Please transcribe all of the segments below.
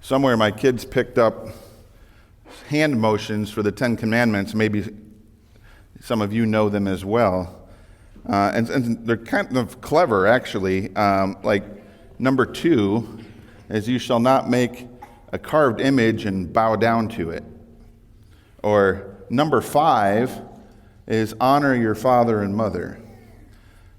Somewhere my kids picked up hand motions for the Ten Commandments. Maybe some of you know them as well. And they're kind of clever, actually. Like number 2 is you shall not make a carved image and bow down to it. Or number 5 is honor your father and mother.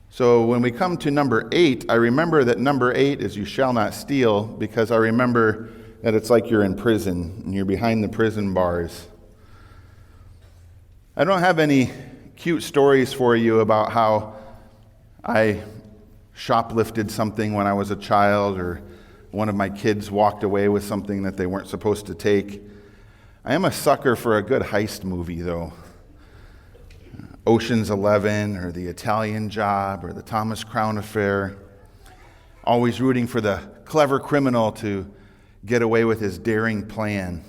So when we come to number 8, I remember that number 8 is you shall not steal, because I remember that it's like you're in prison and you're behind the prison bars. I don't have any cute stories for you about how I shoplifted something when I was a child, or one of my kids walked away with something that they weren't supposed to take. I am a sucker for a good heist movie, though. Ocean's 11, or The Italian Job, or The Thomas Crown Affair. Always rooting for the clever criminal to get away with his daring plan.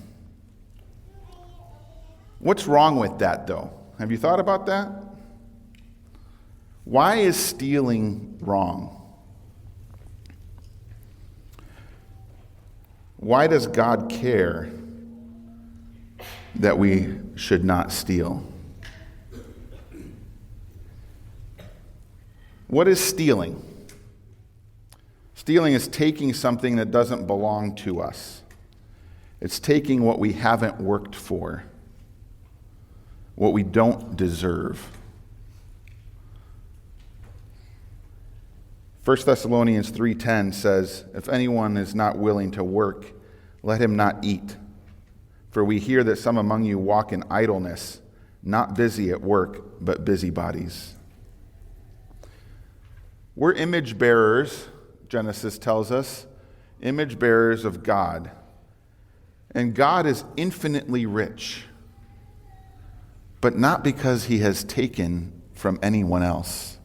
What's wrong with that, though? Have you thought about that? Why is stealing wrong? Why does God care that we should not steal? What is stealing? Stealing is taking something that doesn't belong to us. It's taking what we haven't worked for, what we don't deserve. 1 Thessalonians 3:10 says, "If anyone is not willing to work, let him not eat. For we hear that some among you walk in idleness, not busy at work, but busybodies." We're image bearers, Genesis tells us, image bearers of God. And God is infinitely rich, but not because he has taken from anyone else.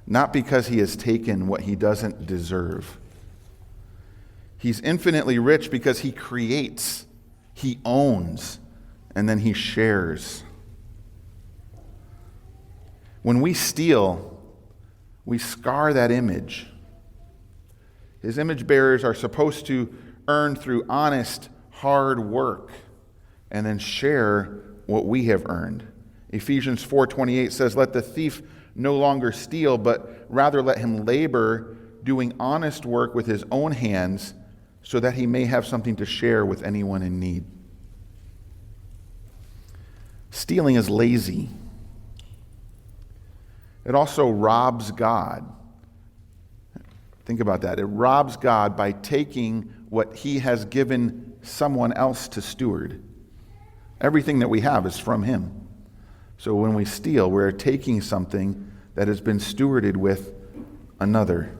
Not because he has taken what he doesn't deserve. He's infinitely rich because he creates, he owns, and then he shares. When we steal, we scar that image. His image bearers are supposed to earn through honest, hard work and then share what we have earned. Ephesians 4:28 says, "Let the thief no longer steal, but rather let him labor, doing honest work with his own hands, so that he may have something to share with anyone in need." Stealing is lazy. It also robs God. Think about that. It robs God by taking what he has given someone else to steward. Everything that we have is from him. So when we steal, we're taking something that has been stewarded with another.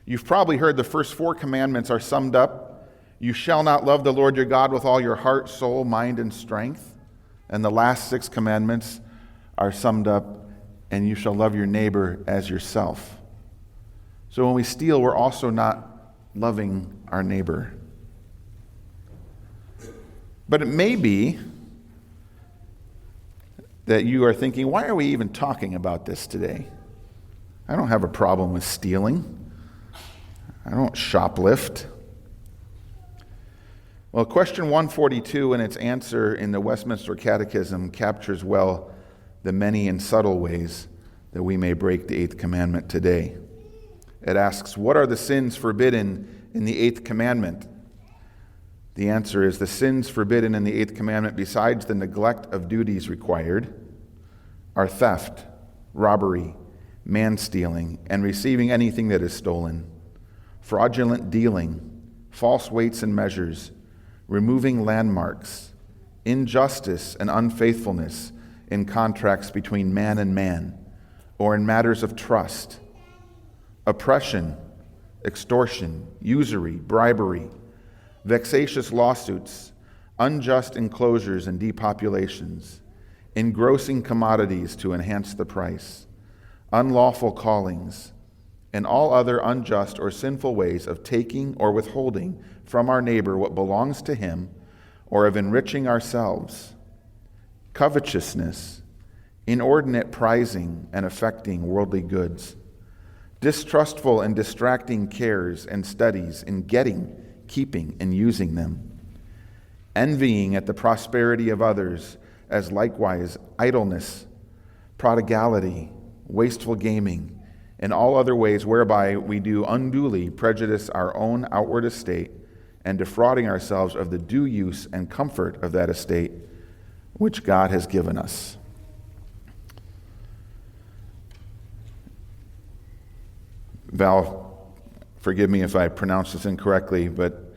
You've probably heard the first 4 commandments are summed up. You shall not love the Lord your God with all your heart, soul, mind, and strength. And the last 6 commandments are summed up, and you shall love your neighbor as yourself. So when we steal, we're also not loving our neighbor. But it may be that you are thinking, why are we even talking about this today? I don't have a problem with stealing. I don't shoplift. Well, question 142 and its answer in the Westminster Catechism captures well the many and subtle ways that we may break the 8th commandment today. It asks, what are the sins forbidden in the 8th commandment? The answer is the sins forbidden in the 8th commandment, besides the neglect of duties required, are theft, robbery, man-stealing, and receiving anything that is stolen, fraudulent dealing, false weights and measures, removing landmarks, injustice and unfaithfulness in contracts between man and man, or in matters of trust, oppression, extortion, usury, bribery, vexatious lawsuits, unjust enclosures and depopulations, engrossing commodities to enhance the price, unlawful callings, and all other unjust or sinful ways of taking or withholding from our neighbor what belongs to him, or of enriching ourselves, covetousness, inordinate prizing and affecting worldly goods, distrustful and distracting cares and studies in getting, keeping and using them, envying at the prosperity of others, as likewise idleness, prodigality, wasteful gaming, and all other ways whereby we do unduly prejudice our own outward estate, and defrauding ourselves of the due use and comfort of that estate which God has given us. Val, forgive me if I pronounce this incorrectly, but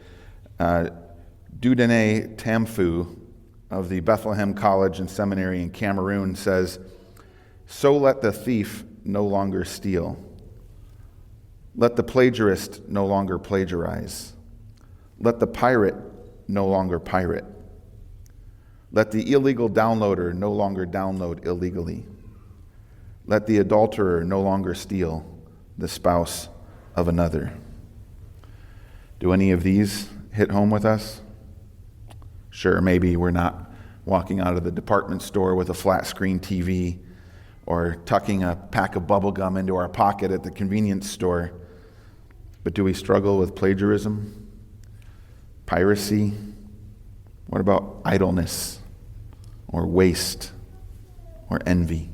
Dudene Tamfu of the Bethlehem College and Seminary in Cameroon says, "So let the thief no longer steal. Let the plagiarist no longer plagiarize. Let the pirate no longer pirate. Let the illegal downloader no longer download illegally. Let the adulterer no longer steal the spouse of another." Do any of these hit home with us? Sure, maybe we're not walking out of the department store with a flat screen TV or tucking a pack of bubble gum into our pocket at the convenience store. But do we struggle with plagiarism, piracy? What about idleness or waste or envy?